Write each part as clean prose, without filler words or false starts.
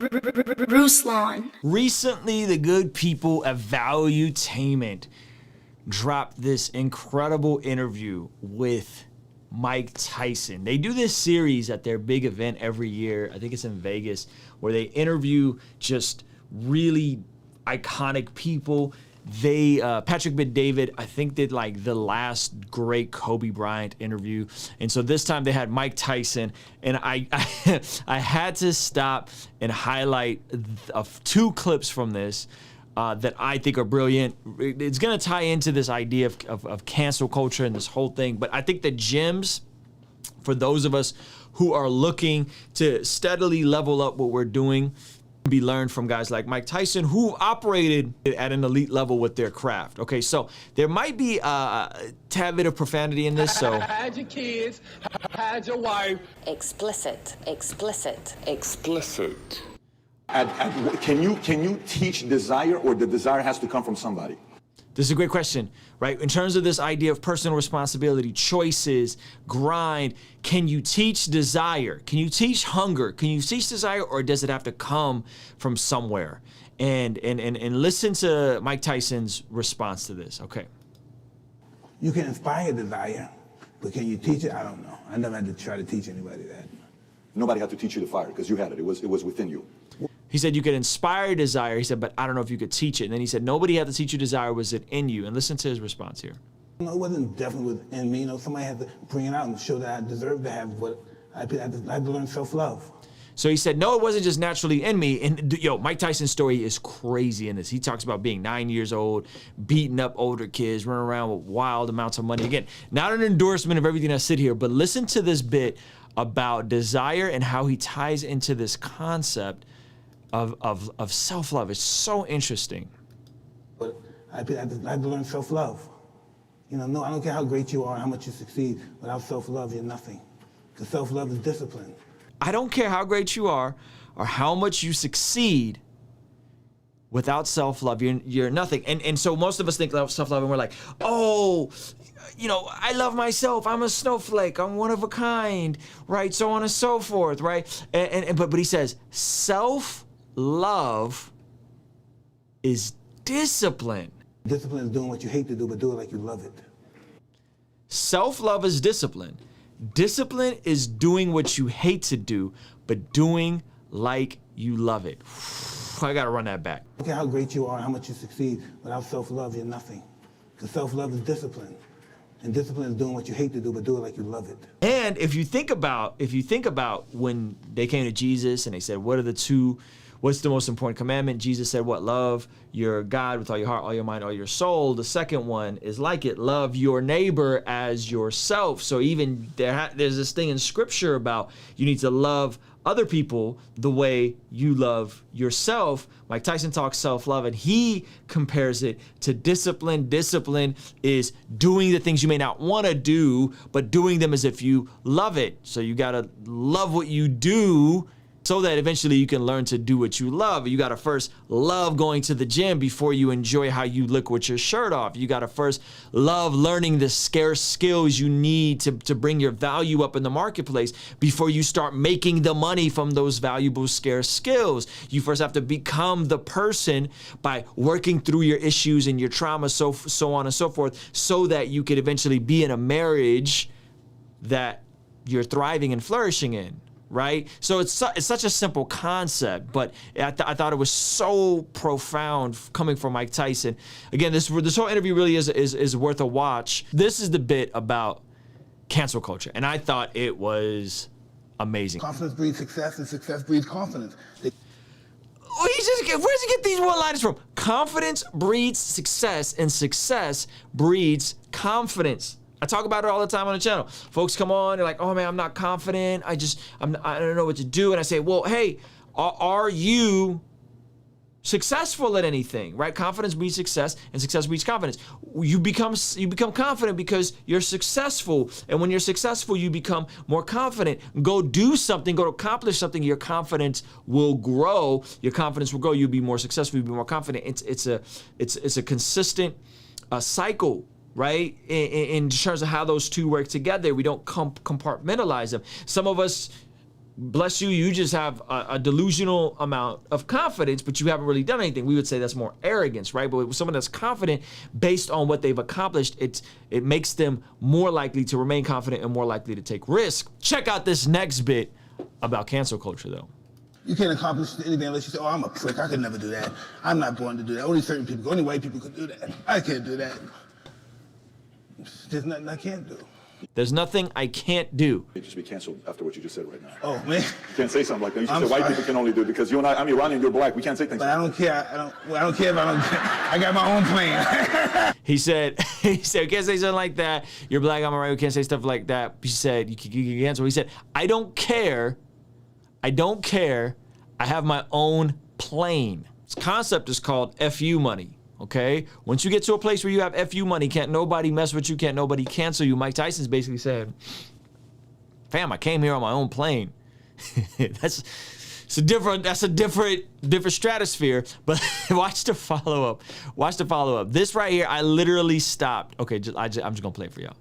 Ruslan. Recently, the good people at Valuetainment dropped this incredible interview with Mike Tyson. They do this series at their big event every year. I think it's in Vegas, where they interview just really iconic people. They Patrick Bet-David, I think, did like the last great Kobe Bryant interview, and so this time they had Mike Tyson, and I had to stop and highlight two clips from this that I think are brilliant. It's gonna tie into this idea of cancel culture and this whole thing, but I think the gems for those of us who are looking to steadily level up what we're doing be learned from guys like Mike Tyson, who operated at an elite level with their craft. Okay, so there might be a tad bit of profanity in this, so had your kids, had your wife. Explicit. Can you teach desire, or the desire has to come from somebody? this is a great question, right? In terms of this idea of personal responsibility, choices, grind, can you teach desire? Can you teach hunger? Can you teach desire, or does it have to come from somewhere? And listen to Mike Tyson's response to this, okay? You can inspire desire, but can you teach it? I don't know. I never had to try to teach anybody that. Nobody had to teach you the fire because you had it. It was within you. He said you could inspire desire. He said, but I don't know if you could teach it. And then he said, nobody had to teach you desire. Was it in you? And listen to his response here. No, it wasn't definitely within me. You know, somebody had to bring it out and show that I deserve to have what I had to learn self-love. So he said, no, it wasn't just naturally in me. And yo, Mike Tyson's story is crazy in this. He talks about being 9 years old, beating up older kids, running around with wild amounts of money. Again, not an endorsement of everything I said here, but listen to this bit about desire and how he ties into this concept of self-love. It's so interesting. But I had to learn self-love. You know, no, I don't care how great you are and how much you succeed. Without self-love, you're nothing. Because self-love is discipline. I don't care how great you are or how much you succeed. Without self-love, you're nothing. And so most of us think of self-love and we're like, oh, you know, I love myself. I'm a snowflake. I'm one of a kind, right? So on and so forth, right? But he says self-love is discipline. Discipline is doing what you hate to do, but do it like you love it. Self-love is discipline. Discipline is doing what you hate to do, but doing like you love it. I gotta run that back. I don't care how great you are and how much you succeed. Without self-love, you're nothing. Because self-love is discipline. And discipline is doing what you hate to do, but do it like you love it. And if you think about when they came to Jesus and they said, what's the most important commandment? Jesus said, what? Love your God with all your heart, all your mind, all your soul. The second one is like it. Love your neighbor as yourself. So even there's this thing in scripture about you need to love other people the way you love yourself. Mike Tyson talks self-love and he compares it to discipline. Discipline is doing the things you may not want to do, but doing them as if you love it. So you got to love what you do so that eventually you can learn to do what you love. You got to first love going to the gym before you enjoy how you look with your shirt off. You got to first love learning the scarce skills you need to bring your value up in the marketplace before you start making the money from those valuable, scarce skills. You first have to become the person by working through your issues and your trauma, so on and so forth, so that you could eventually be in a marriage that you're thriving and flourishing in. Right? So it's such a simple concept, but I thought it was so profound coming from Mike Tyson. Again, this whole interview really is worth a watch. This is the bit about cancel culture, and I thought it was amazing. Confidence breeds success, and success breeds confidence. Where's he get these one-liners from? Confidence breeds success, and success breeds confidence. I talk about it all the time on the channel. Folks come on, they're like, oh man, I'm not confident. I don't know what to do. And I say, well, hey, are you successful at anything, right? Confidence breeds success and success breeds confidence. You become confident because you're successful. And when you're successful, you become more confident. Go do something, go accomplish something, your confidence will grow. Your confidence will grow. You'll be more successful, you'll be more confident. It's a consistent cycle. Right? In terms of how those two work together, we don't compartmentalize them. Some of us bless you, you just have a delusional amount of confidence, but you haven't really done anything. We would say that's more arrogance, right? But with someone that's confident based on what they've accomplished, it makes them more likely to remain confident and more likely to take risk. Check out this next bit about cancel culture, though. You can't accomplish anything unless you say, oh, I'm a prick. I could never do that. I'm not born to do that. Only certain people, only white people could do that. I can't do that. There's nothing I can't do. There's nothing I can't do. You just be canceled after what you just said right now. Oh, man. You can't say something like that. You should say white people can only do it because you and I'm Iranian, you're black. We can't say things But like I don't care. I don't care if I don't. I got my own plan. He said, you can't say something like that. You're black, I'm Iranian, you can't say stuff like that. He said, you can cancel. He said, I don't care. I don't care. I have my own plane. This concept is called FU money. Okay? Once you get to a place where you have FU money, can't nobody mess with you, can't nobody cancel you. Mike Tyson's basically said, fam, I came here on my own plane. That's a different stratosphere. But watch the follow-up. Watch the follow-up. This right here, I literally stopped. Okay, I'm just gonna play it for y'all.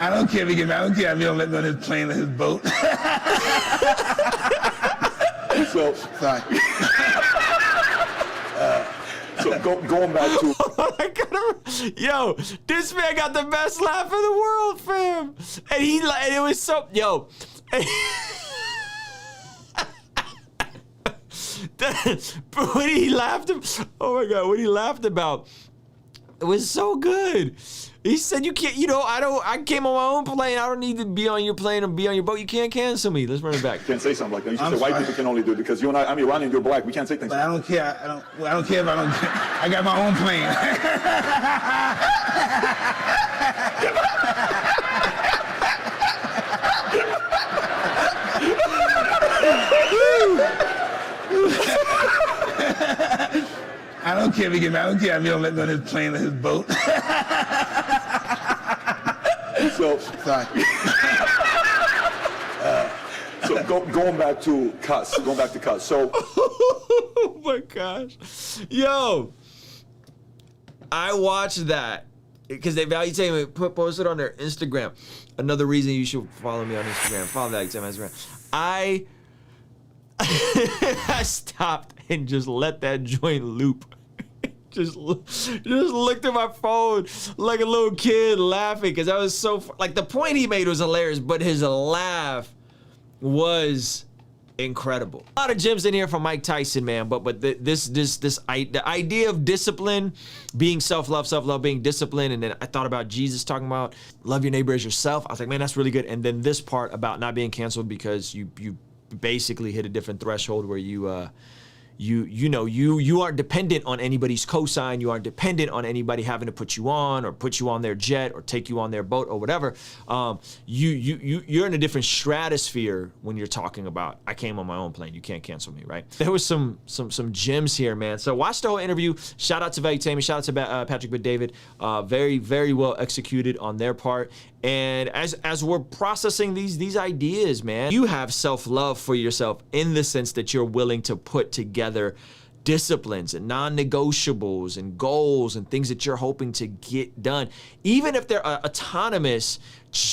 I don't care if he get mad. I don't care if he don't let me on his plane or his boat. So, Sorry. so going back to Yo, this man got the best laugh in the world, fam. And it was so, yo. But when he laughed, oh my God, when he laughed about, it was so good. He said, you can't, I came on my own plane. I don't need to be on your plane or be on your boat. You can't cancel me. Let's run it back. You can't say something like that. You should say white people can only do it because you and I'm Iranian, you're black. We can't say things But like I don't care. I don't care if I don't. I got my own plane. I don't care if he get mad. I don't care if he don't let me on his plane or his boat. So, Sorry. so going back to cuss. So, Oh my gosh. Yo, I watched that because they value Taylor posted on their Instagram. Another reason you should follow me on Instagram. Follow Value Taylor on Instagram. I stopped and just let that joint loop. Just looked at my phone like a little kid laughing because I was so like the point he made was hilarious, but his laugh was incredible. A lot of gems in here from Mike Tyson, man. But the idea of discipline, being self-love being disciplined, and then I thought about Jesus talking about love your neighbor as yourself. I was like, man, that's really good. And then this part about not being canceled because you basically hit a different threshold where you aren't dependent on anybody's cosign. You aren't dependent on anybody having to put you on their jet or take you on their boat or whatever. You're in a different stratosphere when you're talking about I came on my own plane. You can't cancel me, right? There was some gems here, man. So watch the whole interview. Shout out to Valuetainment. Shout out to Patrick and David. Very, very well executed on their part. And as we're processing these ideas, man, you have self-love for yourself in the sense that you're willing to put together disciplines and non-negotiables and goals and things that you're hoping to get done, even if they're autonomous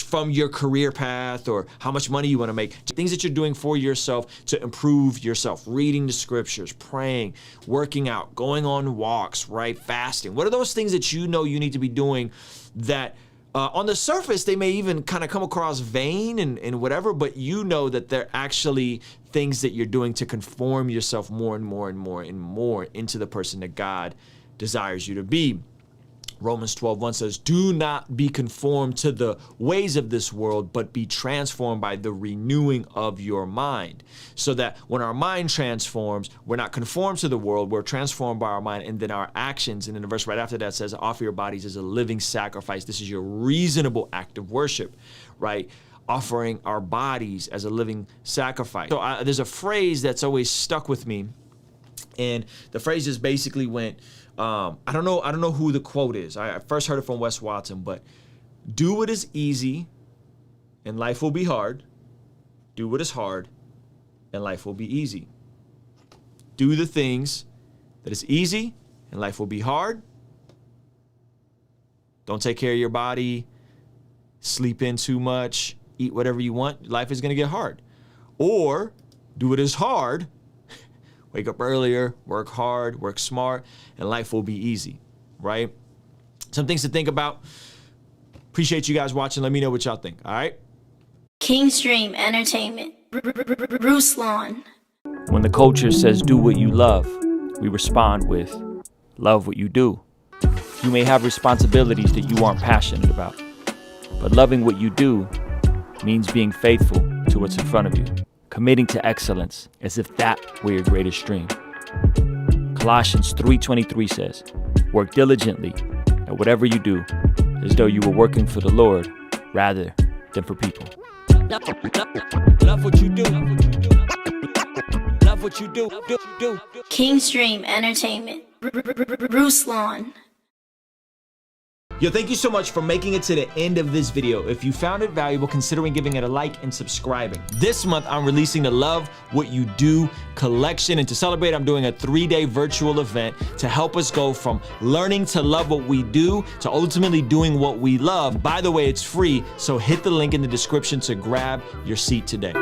from your career path or how much money you want to make, things that you're doing for yourself to improve yourself, reading the scriptures, praying, working out, going on walks, right? Fasting. What are those things that you know you need to be doing that on the surface, they may even kind of come across vain and whatever, but you know that they're actually things that you're doing to conform yourself more and more and more and more into the person that God desires you to be. Romans 12:1 says, do not be conformed to the ways of this world, but be transformed by the renewing of your mind. So that when our mind transforms, we're not conformed to the world, we're transformed by our mind, and then our actions. And then the verse right after that says, offer your bodies as a living sacrifice. This is your reasonable act of worship, right? Offering our bodies as a living sacrifice. So there's a phrase that's always stuck with me. And the phrase just basically went, I don't know who the quote is. I first heard it from Wes Watson, but do what is easy and life will be hard. Do what is hard and life will be easy. Do the things that is easy and life will be hard. Don't take care of your body, sleep in too much, eat whatever you want. Life is going to get hard. Or do what is hard, wake up earlier, work hard, work smart, and life will be easy, right? Some things to think about. Appreciate you guys watching. Let me know what y'all think, all right? Kingstream Entertainment. Ruslan. When the culture says do what you love, we respond with love what you do. You may have responsibilities that you aren't passionate about, but loving what you do means being faithful to what's in front of you, committing to excellence as if that were your greatest dream. Colossians 3:23 says, work diligently at whatever you do, as though you were working for the Lord rather than for people. Love what you do. Love what you do. Kingstream Entertainment. Ruslan. Yo, thank you so much for making it to the end of this video. If you found it valuable, considering giving it a like and subscribing. This month, I'm releasing the Love What You Do collection. And to celebrate, I'm doing a 3-day virtual event to help us go from learning to love what we do to ultimately doing what we love. By the way, it's free, so hit the link in the description to grab your seat today.